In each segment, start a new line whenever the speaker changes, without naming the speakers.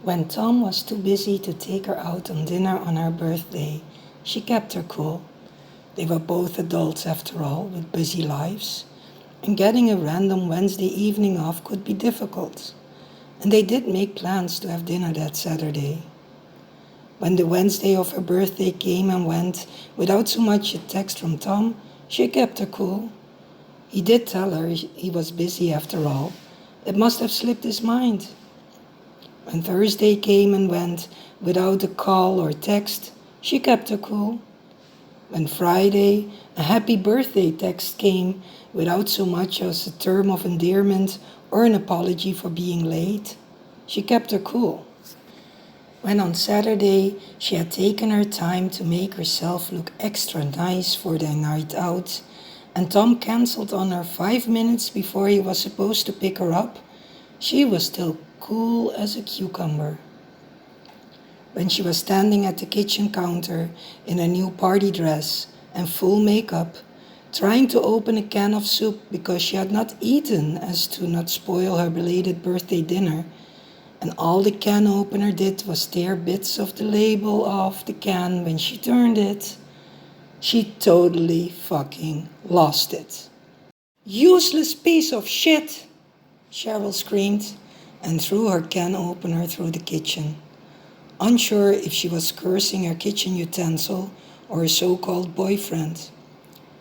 When Tom was too busy to take her out on dinner on her birthday, she kept her cool. They were both adults after all, with busy lives, and getting a random Wednesday evening off could be difficult. And they did make plans to have dinner that Saturday. When the Wednesday of her birthday came and went without so much a text from Tom, she kept her cool. He did tell her he was busy after all. It must have slipped his mind. When Thursday came and went without a call or text, she kept her cool. When Friday, a happy birthday text came without so much as a term of endearment or an apology for being late, she kept her cool. When on Saturday she had taken her time to make herself look extra nice for their night out, and Tom cancelled on her 5 minutes before he was supposed to pick her up, she was still cool as a cucumber. When she was standing at the kitchen counter in a new party dress and full makeup, trying to open a can of soup because she had not eaten as to not spoil her belated birthday dinner, and all the can opener did was tear bits of the label off the can when she turned it, she totally fucking lost it. "Useless piece of shit!" Cheryl screamed and threw her can opener through the kitchen. Unsure if she was cursing her kitchen utensil or her so-called boyfriend.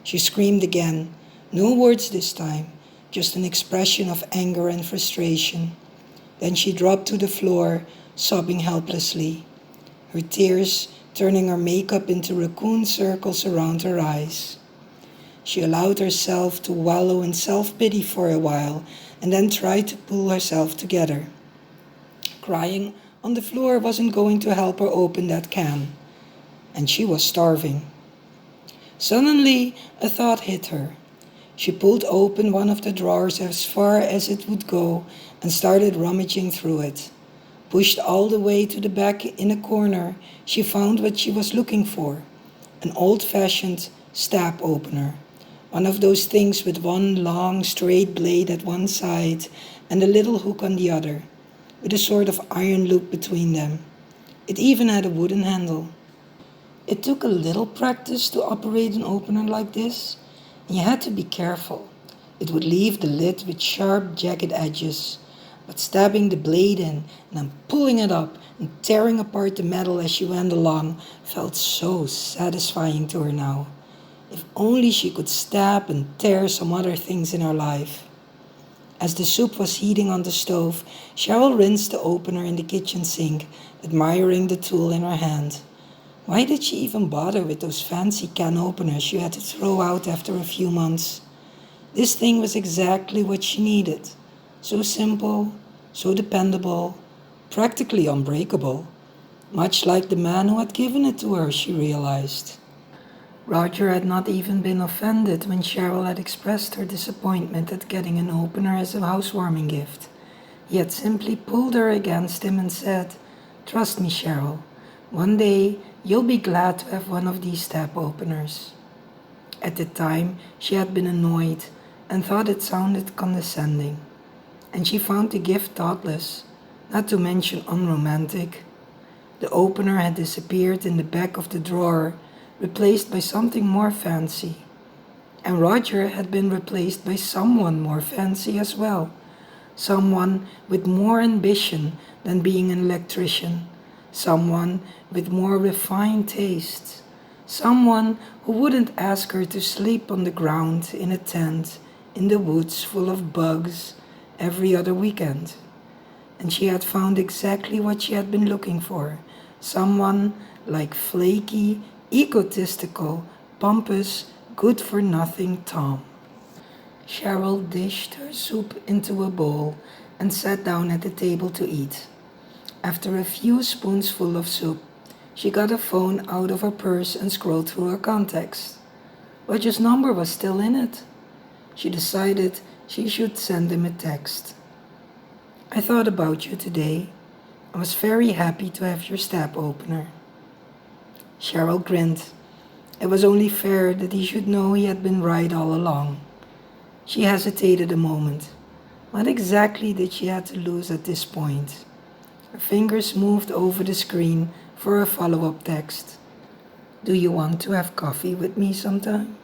She screamed again, no words this time, just an expression of anger and frustration. Then she dropped to the floor, sobbing helplessly, her tears turning her makeup into raccoon circles around her eyes. She allowed herself to wallow in self-pity for a while and then tried to pull herself together. Crying on the floor wasn't going to help her open that can, and she was starving. Suddenly, a thought hit her. She pulled open one of the drawers as far as it would go and started rummaging through it. Pushed all the way to the back in a corner, she found what she was looking for, an old-fashioned stab opener. One of those things with one long, straight blade at one side and a little hook on the other, with a sort of iron loop between them. It even had a wooden handle. It took a little practice to operate an opener like this, and you had to be careful. It would leave the lid with sharp, jagged edges, but stabbing the blade in and then pulling it up and tearing apart the metal as she went along felt so satisfying to her now. If only she could stab and tear some other things in her life. As the soup was heating on the stove, Cheryl rinsed the opener in the kitchen sink, admiring the tool in her hand. Why did she even bother with those fancy can openers she had to throw out after a few months? This thing was exactly what she needed. So simple, so dependable, practically unbreakable. Much like the man who had given it to her, she realized. Roger had not even been offended when Cheryl had expressed her disappointment at getting an opener as a housewarming gift. He had simply pulled her against him and said, "Trust me, Cheryl, one day you'll be glad to have one of these stab openers." At the time, she had been annoyed and thought it sounded condescending. And she found the gift thoughtless, not to mention unromantic. The opener had disappeared in the back of the drawer, replaced by something more fancy. And Roger had been replaced by someone more fancy as well. Someone with more ambition than being an electrician. Someone with more refined tastes. Someone who wouldn't ask her to sleep on the ground in a tent in the woods full of bugs every other weekend. And she had found exactly what she had been looking for. Someone like flaky, egotistical, pompous, good-for-nothing Tom. Cheryl dished her soup into a bowl and sat down at the table to eat. After a few spoonsful of soup, she got a phone out of her purse and scrolled through her contacts. Roger's number was still in it. She decided she should send him a text. "I thought about you today. I was very happy to have your stab opener." Cheryl grinned. It was only fair that he should know he had been right all along. She hesitated a moment. What exactly did she have to lose at this point? Her fingers moved over the screen for a follow-up text. Do you want to have coffee with me sometime?